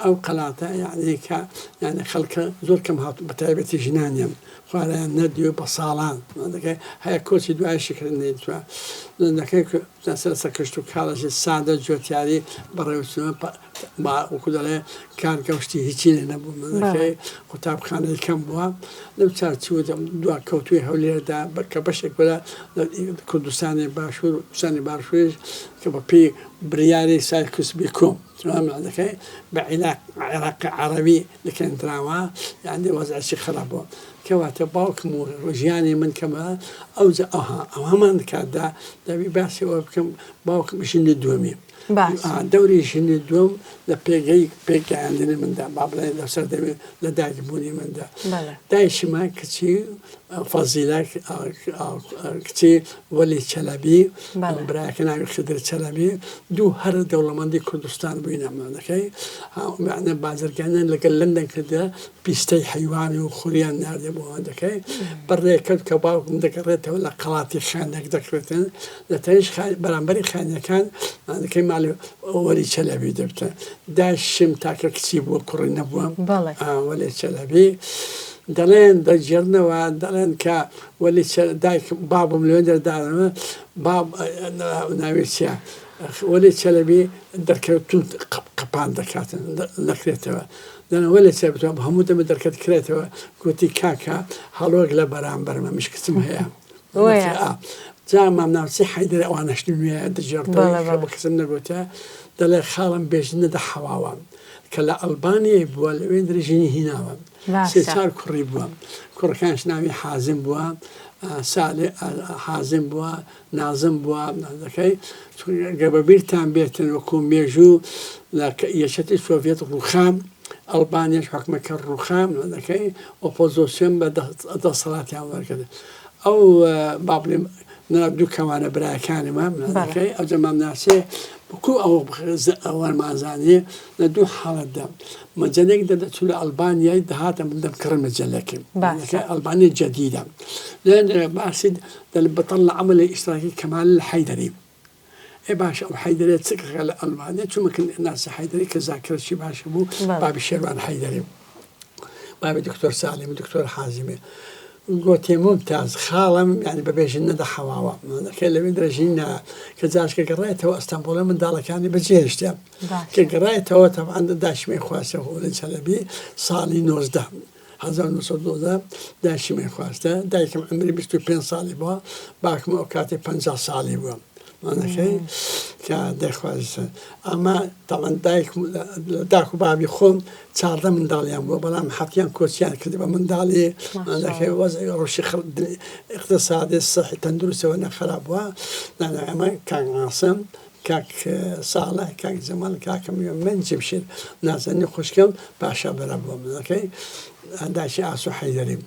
أو قلاته يعني يعني خلق زور كم هات بتعبة جنانيا خاله نديو بصالان هاي كوتي دعاء شكر النيتوا لأنك مثلا سكشتو كارج السعادة جوتياري بريوسنا ما وكذا كان كوشتي هيجين نبو منك كتاب خانة كم بوا نبتار تشوف دعاء كوتوي حولي دا كبشك ولا كردستاني باشور ساني باشوريش كبابي برياري سايكوس بيكم تمام عندك بعراق عربي لكن دراما يعني وضع شيء خرابه كواتب باوكم رجاني من كما أوزع أو هم كذا ده بيبحث وبكم باوكم مش الدومي دوري شن الدوم لبيجي عندنا من ده بابلا لو صار ده لداعبوني من ده دايش ما كتير فضيلة كتير ولي شلبي براكنا يخدر شلبي دو هر دولة من دي كردستان بينا من ذكي معنا بعض الكلام لكن لندن كده بيستي حيواني وخريان نادي بو ذكي برا كباب ذكرته ولا قلاتي خانك ذكرتن لتعيش برامبري خانة كان ذكي مع ولي شلبي دبته داشم تاك كتيب وكرنا بوام ولي شلبي دلين دجرنا ودلين كا ولي دايك باب مليون دار باب ناويسيا ولي شلبي دركتون قبان دكاتن ذكرته لأن ولي شلبي همود من دركت كريته كوتي كاكا هلوك لبرامبر ما مش كسمها ويا جامع نفسي حيدر وانا شنو دجرته بكسمنا قوتها دلين خالم بيجنا ده حواوان كلا ألبانيا بوا وين رجيني هنا سيصار كوري بوا كور كانش نامي حازم بوا سالي حازم بوا نازم بوا ذكي قبل بيرتان بيرتن وكون بيجو لك يشتي السوفيت الرخام ألبانيا حكم كالرخام ذكي أوبوزيشن بدا صلاة يوم كذا أو بابلي نردو كمان براكان ما ذكي أو زمان ناسي بكو أو المازانية ندو حالة دم مجلك ده تقول ألبانيا دهات من دم كرم مجلك ألبانيا جديدة لأن باسد ده اللي بطلع عمل اشتراكي كمال الحيدري إيه باش أو حيدري تسكر على ألبانيا شو ممكن الناس حيدري كذاكرة شي باش بو باب الشيروان حيدري باب دكتور سالم دكتور حازمي قلت ممتاز خالم يعني ببيجنا ده حواوا كلمة درجينا كذلك قريته اسطنبول من دالك يعني بجيشته كقريته طبعا داش مي خواسه هو الشلبي صالي نوزده هذا النصوص داش مي خواسته دايكم عمري 25 سال بوا باكم اوقات 50 سال بوا أنا شيء كدخواز أما طبعا داك بابي خون صار من داليان وبلا حكيان كوتشان كذا من دالي أنا شيء وضع رشيخ اقتصادي الصحي تندرس وانا خرابوا أنا أما كان عاصم كاك صالح كاك زمان كاك من جبشير ناس إني خوشكم باشا بربهم أوكي هذا شيء عصو حيدريم